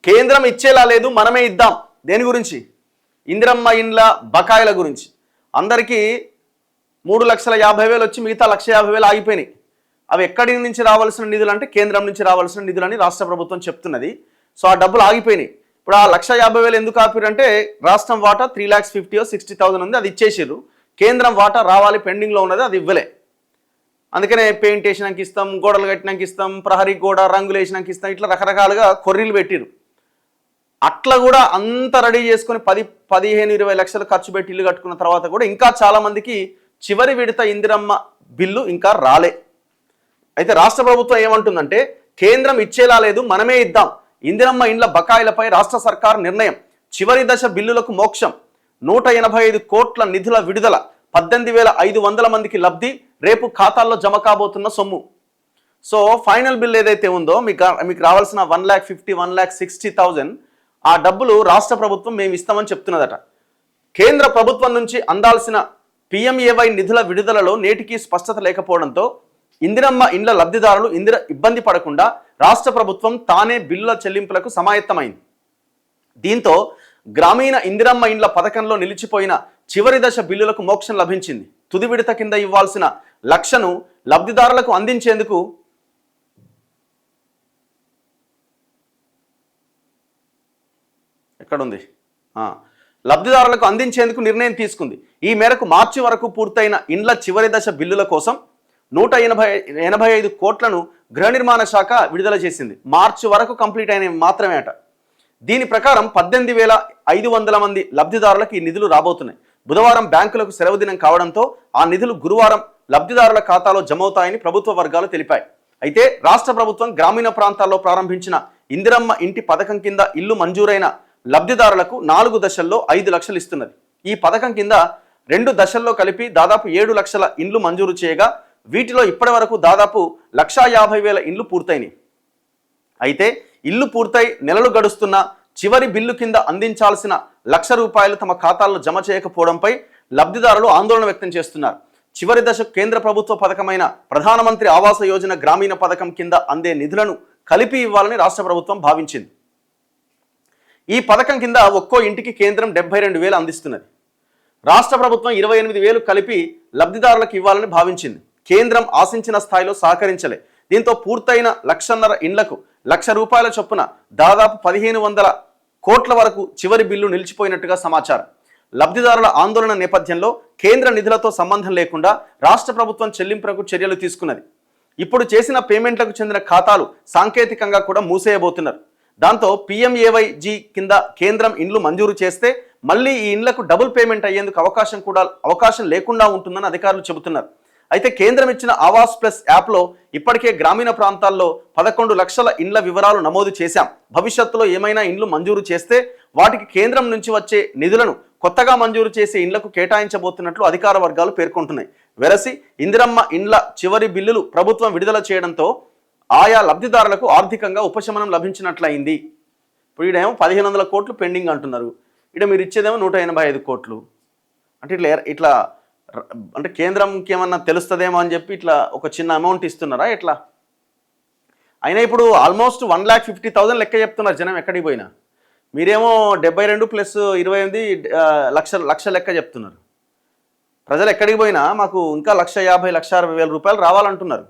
కేంద్రం ఇచ్చేలా లేదు, మనమే ఇద్దాం. దేని గురించి? ఇందిరమ్మ ఇండ్ల బకాయిల గురించి. అందరికీ 3,50,000 వచ్చి మిగతా 1,50,000 ఆగిపోయినాయి. అవి ఎక్కడి నుంచి రావాల్సిన నిధులు అంటే కేంద్రం నుంచి రావాల్సిన నిధులని రాష్ట్ర ప్రభుత్వం చెప్తున్నది. సో ఆ డబ్బులు ఆగిపోయినాయి. ఇప్పుడు ఆ 1,50,000 ఎందుకు ఆపిరంటే రాష్ట్రం వాటా 3,50,000 60,000 ఉంది, అది ఇచ్చేసిర్రు. కేంద్రం వాటా రావాలి, పెండింగ్లో ఉన్నది, అది ఇవ్వలే. అందుకనే పెయింట్ వేసినాక ఇస్తాం, గోడలు కట్టినాక ఇస్తాం, ప్రహరీ గోడ రంగులు వేసినాక ఇస్తాం, ఇట్లా రకరకాలుగా కొర్రీలు పెట్టిరు. అట్లా కూడా అంత రెడీ చేసుకుని 10-15-20 లక్షలు ఖర్చు పెట్టి ఇల్లు కట్టుకున్న తర్వాత కూడా ఇంకా చాలా మందికి చివరి విడత ఇందిరమ్మ బిల్లు ఇంకా రాలే. అయితే రాష్ట్ర ప్రభుత్వం ఏమంటుందంటే కేంద్రం ఇచ్చేలా లేదు, మనమే ఇద్దాం. ఇందిరమ్మ ఇండ్ల బకాయిలపై రాష్ట్ర సర్కార్ నిర్ణయం, చివరి దశ బిల్లులకు మోక్షం, 185 కోట్ల నిధుల విడుదల, 18,500 మందికి లబ్ధి, రేపు ఖాతాల్లో జమ కాబోతున్న సొమ్ము. సో ఫైనల్ బిల్ ఏదైతే ఉందో మీకు రావాల్సిన 1,50,000-1,60,000 ఆ డబ్బులు రాష్ట్ర ప్రభుత్వం మేము ఇస్తామని చెప్తున్నదట. కేంద్ర ప్రభుత్వం నుంచి అందాల్సిన PMAY నిధుల విడుదలలో నేటికి స్పష్టత లేకపోవడంతో ఇందిరమ్మ ఇండ్ల లబ్ధిదారులు ఇబ్బంది పడకుండా రాష్ట్ర ప్రభుత్వం తానే బిల్లుల చెల్లింపులకు సమాయత్తమైంది. దీంతో గ్రామీణ ఇందిరమ్మ ఇండ్ల పథకంలో నిలిచిపోయిన చివరి దశ బిల్లులకు మోక్షం లభించింది. తుది విడత కింద ఇవ్వాల్సిన లక్షను లబ్ధిదారులకు అందించేందుకు నిర్ణయం తీసుకుంది. ఈ మేరకు మార్చి వరకు పూర్తయిన ఇండ్ల చివరి దశ బిల్లుల కోసం 185 కోట్లను గృహ నిర్మాణ శాఖ విడుదల చేసింది. మార్చి వరకు కంప్లీట్ అయిన మాత్రమే అట. దీని ప్రకారం 18,500 మంది లబ్ధిదారులకు ఈ నిధులు రాబోతున్నాయి. బుధవారం బ్యాంకులకు సెలవు దినం కావడంతో ఆ నిధులు గురువారం లబ్ధిదారుల ఖాతాలో జమవుతాయని ప్రభుత్వ వర్గాలు తెలిపాయి. అయితే రాష్ట్ర ప్రభుత్వం గ్రామీణ ప్రాంతాల్లో ప్రారంభించిన ఇందిరమ్మ ఇంటి పథకం కింద ఇల్లు మంజూరైన లబ్ధిదారులకు 4 దశల్లో 5 లక్షలు ఇస్తున్నది. ఈ పథకం కింద 2 దశల్లో కలిపి దాదాపు 7 లక్షల ఇండ్లు మంజూరు చేయగా వీటిలో ఇప్పటి వరకు దాదాపు 1,50,000 ఇండ్లు పూర్తయినాయి. అయితే ఇల్లు పూర్తయి నెలలు గడుస్తున్న చివరి బిల్లు కింద అందించాల్సిన ₹1,00,000 తమ ఖాతాల్లో జమ చేయకపోవడంపై లబ్ధిదారులు ఆందోళన వ్యక్తం చేస్తున్నారు. చివరి దశ కేంద్ర ప్రభుత్వ పథకమైన ప్రధానమంత్రి ఆవాస యోజన గ్రామీణ పథకం కింద అందే నిధులను కలిపి ఇవ్వాలని రాష్ట్ర ప్రభుత్వం భావించింది. ఈ పథకం కింద ఒక్కో ఇంటికి కేంద్రం 72,000 అందిస్తున్నది. రాష్ట్ర ప్రభుత్వం 28,000 కలిపి లబ్ధిదారులకు ఇవ్వాలని భావించింది. కేంద్రం ఆశించిన స్థాయిలో సహకరించలే. దీంతో పూర్తయిన 1,50,000 ఇండ్లకు ₹1,00,000 చొప్పున దాదాపు 1,500 కోట్ల వరకు చివరి బిల్లు నిలిచిపోయినట్టుగా సమాచారం. లబ్ధిదారుల ఆందోళన నేపథ్యంలో కేంద్ర నిధులతో సంబంధం లేకుండా రాష్ట్ర ప్రభుత్వం చెల్లింపులకు చర్యలు తీసుకున్నది. ఇప్పుడు చేసిన పేమెంట్లకు చెందిన ఖాతాలు సాంకేతికంగా కూడా మూసేయబోతున్నారు. దాంతో PMAYG కింద కేంద్రం ఇండ్లు మంజూరు చేస్తే మళ్ళీ ఈ ఇండ్లకు డబుల్ పేమెంట్ అయ్యేందుకు అవకాశం లేకుండా ఉంటుందని అధికారులు చెబుతున్నారు. అయితే కేంద్రం ఇచ్చిన ఆవాస్ ప్లస్ యాప్లో ఇప్పటికే గ్రామీణ ప్రాంతాల్లో 11 లక్షల ఇండ్ల వివరాలు నమోదు చేశాం. భవిష్యత్తులో ఏమైనా ఇండ్లు మంజూరు చేస్తే వాటికి కేంద్రం నుంచి వచ్చే నిధులను కొత్తగా మంజూరు చేసే ఇండ్లకు కేటాయించబోతున్నట్లు అధికార వర్గాలు పేర్కొంటున్నాయి. వెరసి ఇందిరమ్మ ఇండ్ల చివరి బిల్లులు ప్రభుత్వం విడుదల చేయడంతో ఆయా లబ్ధిదారులకు ఆర్థికంగా ఉపశమనం లభించినట్లయింది. ఇప్పుడు ఈడేమో 1,500 కోట్లు పెండింగ్ అంటున్నారు, ఇక్కడ మీరు ఇచ్చేదేమో 185 కోట్లు. అంటే ఇట్లా అంటే కేంద్రంకి ఏమన్నా తెలుస్తుందేమో అని చెప్పి ఇట్లా ఒక చిన్న అమౌంట్ ఇస్తున్నారా ఎట్లా? అయినా ఇప్పుడు ఆల్మోస్ట్ 1,50,000 లెక్క చెప్తున్నారు జనం ఎక్కడికి పోయినా. మీరేమో 72 ప్లస్ 28 లక్ష లెక్క చెప్తున్నారు. ప్రజలు ఎక్కడికి పోయినా మాకు ఇంకా 1,50,000-1,60,000 రూపాయలు రావాలంటున్నారు.